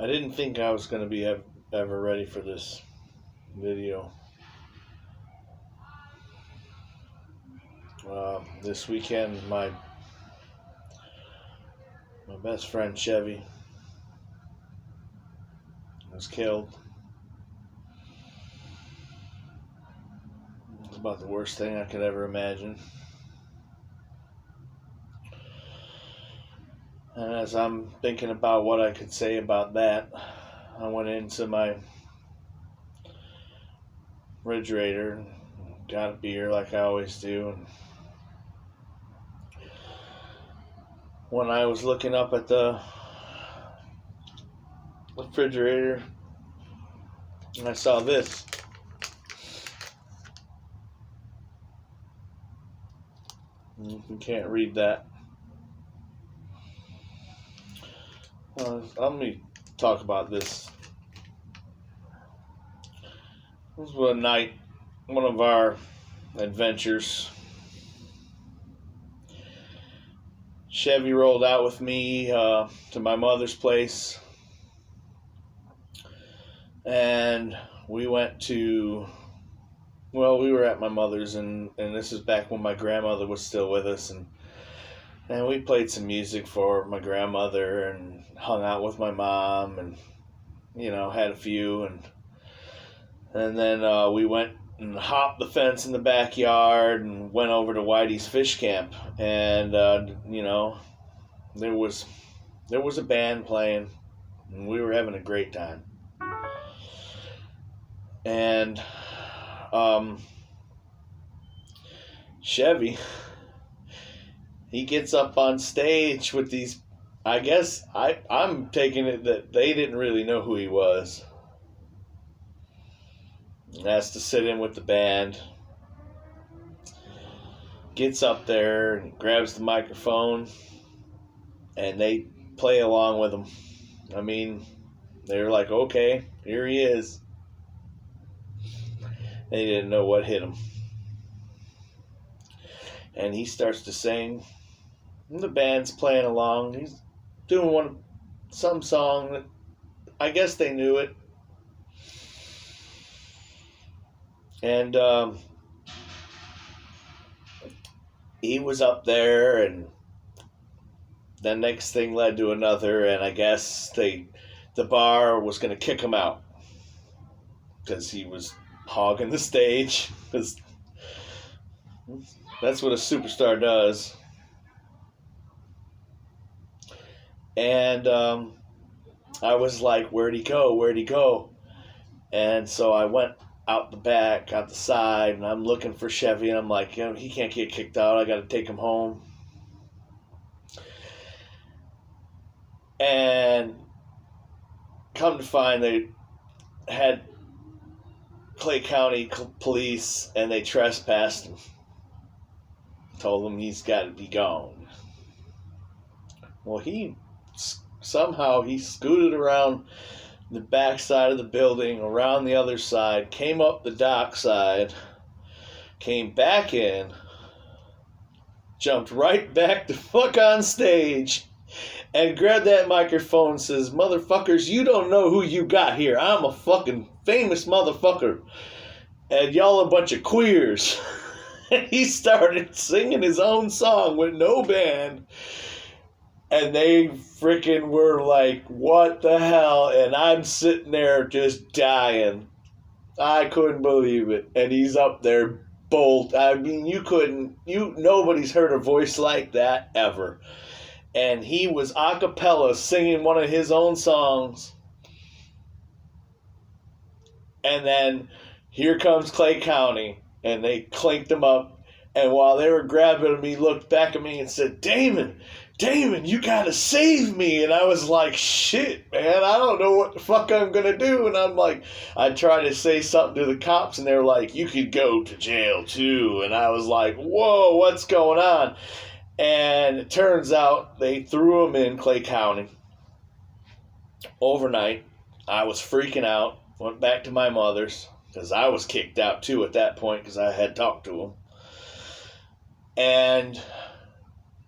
I didn't think I was going to be ever ready for this video. This weekend, my best friend Chevy was killed. It's about the worst thing I could ever imagine. And as I'm thinking about what I could say about that, I went into my refrigerator and got a beer like I always do. And when I was looking up at the refrigerator, I saw this. You can't read that. Let me talk about this. This was one of our adventures. Chevy rolled out with me to my mother's place, and we went to, well, we were at my mother's, and this is back when my grandmother was still with us, and we played some music for my grandmother and hung out with my mom and, had a few. And then we went and hopped the fence in the backyard and went over to Whitey's Fish Camp. And, there was a band playing, and we were having a great time. And Chevy, he gets up on stage with these, I guess, I'm taking it that they didn't really know who he was. Has to sit in with the band. Gets up there and grabs the microphone, and they play along with him. I mean, they were like, okay, here he is. They didn't know what hit him. And he starts to sing. And the band's playing along. He's doing some song that I guess they knew it. And he was up there, and the next thing led to another, and I guess the bar was going to kick him out because he was hogging the stage. Because that's what a superstar does. And I was like, where'd he go? Where'd he go? And so I went out the back, out the side, and I'm looking for Chevy, and I'm like, he can't get kicked out. I got to take him home. And come to find, they had Clay County police, and they trespassed him. Told him he's got to be gone. Well, somehow he scooted around the back side of the building, around the other side, came up the dock side, came back in, jumped right back the fuck on stage, and grabbed that microphone and says, motherfuckers, you don't know who you got here. I'm a fucking famous motherfucker, and y'all a bunch of queers. And he started singing his own song with no band. And they freaking were like, what the hell? And I'm sitting there just dying. I couldn't believe it. And he's up there bolt. I mean, nobody's heard a voice like that ever. And he was a cappella singing one of his own songs. And then here comes Clay County. And they clinked him up. And while they were grabbing him, he looked back at me and said, Damon, you gotta save me. And I was like, shit, man, I don't know what the fuck I'm gonna do. And I'm like, I tried to say something to the cops, and they're like, you could go to jail too. And I was like, whoa, what's going on? And it turns out they threw him in Clay County overnight. I was freaking out, went back to my mother's, because I was kicked out too at that point because I had talked to him. And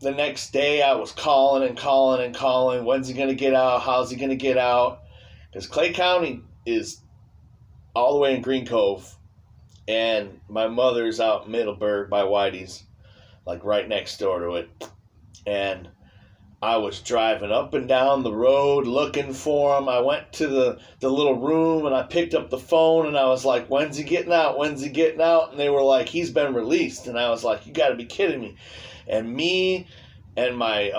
the next day I was calling. When's he going to get out? How's he going to get out? Because Clay County is all the way in Green Cove, and my mother's out in Middleburg by Whitey's, like right next door to it. And I was driving up and down the road looking for him. I went to the little room and I picked up the phone and I was like, when's he getting out? When's he getting out? And they were like, he's been released. And I was like, you got to be kidding me. And me and my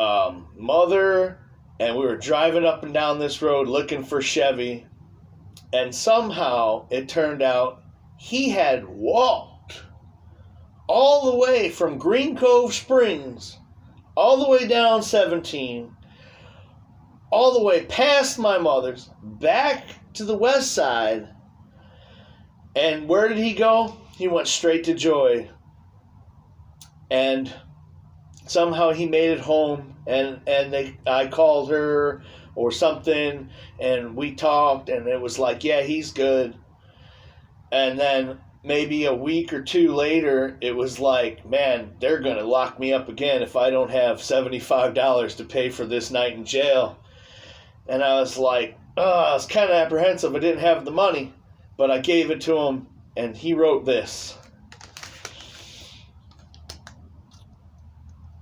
mother, and we were driving up and down this road looking for Chevy. And somehow it turned out he had walked all the way from Green Cove Springs, all the way down 17, all the way past my mother's, back to the west side. And where did he go? He went straight to Joy. And somehow he made it home, and I called her or something, and we talked, and it was like, yeah, he's good. And then maybe a week or two later, it was like, man, they're going to lock me up again if I don't have $75 to pay for this night in jail. And I was like, I was kind of apprehensive. I didn't have the money, but I gave it to him, and he wrote this.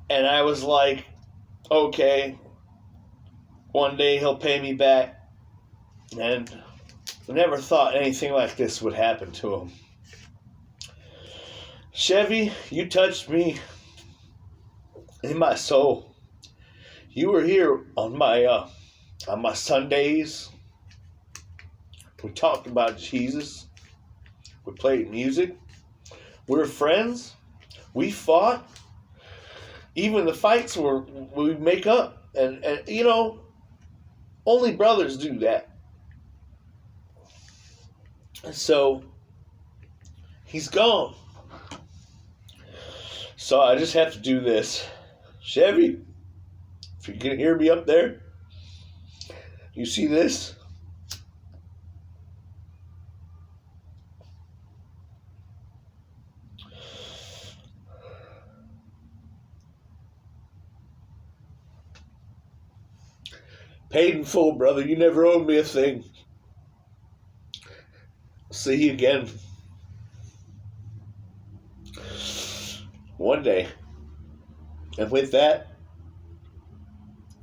And I was like, okay, one day he'll pay me back. And I never thought anything like this would happen to him. Chevy, you touched me in my soul. You were here on my Sundays. We talked about Jesus. We played music. We were friends. We fought. Even the fights we make up. And you know, only brothers do that. So, he's gone. So I just have to do this. Chevy, if you can hear me up there, you see this? Paid in full, brother. You never owed me a thing. See you again one day. And with that,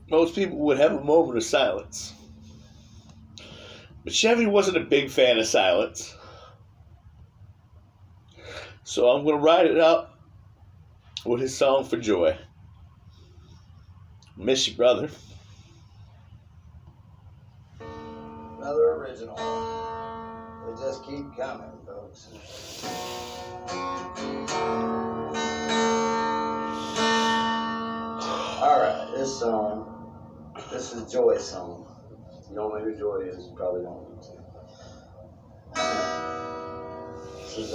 most people would have a moment of silence. But Chevy wasn't a big fan of silence. So I'm going to ride it out with his song for Joy. Miss you, brother. Another original. They just keep coming, folks. Alright, this song, this is Joy's song. If you don't know who Joy is, you probably don't need to. This is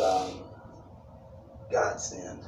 Godsend.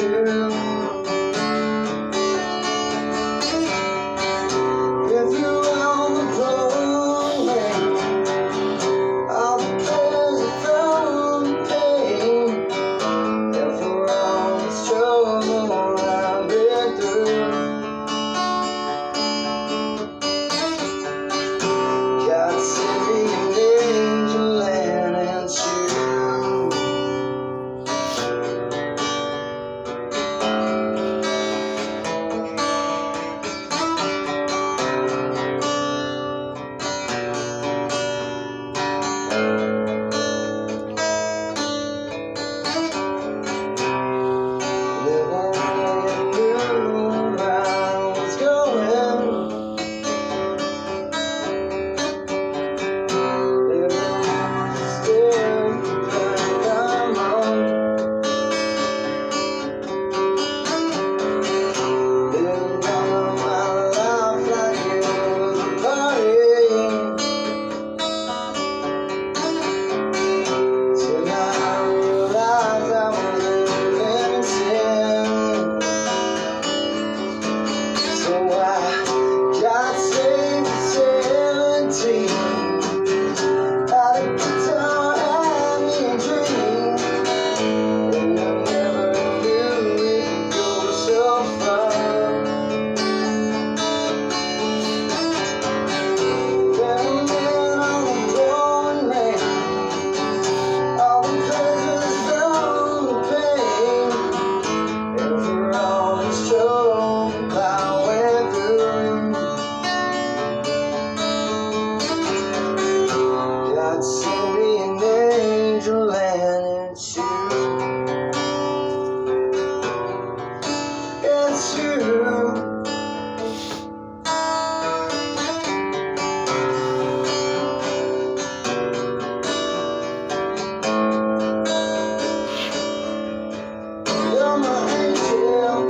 you. If you're on the road, all the pleasure from pain. If we're all the struggle I've been through, God send me an angel and it's you. God save the 17. Had a guitar, had me a dream, and I never knew it could go so far. Then again on the pouring rain, all the pleasures from the pain, and for all the struggle I went through, God send me an angel and it's you. It's you. You're my angel.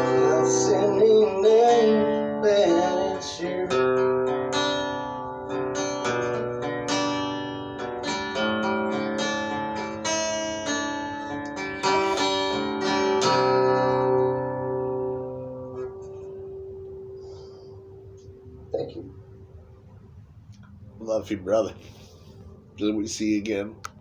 God send me an angel and it's you. Thank you. Love you, brother. Till we see you again.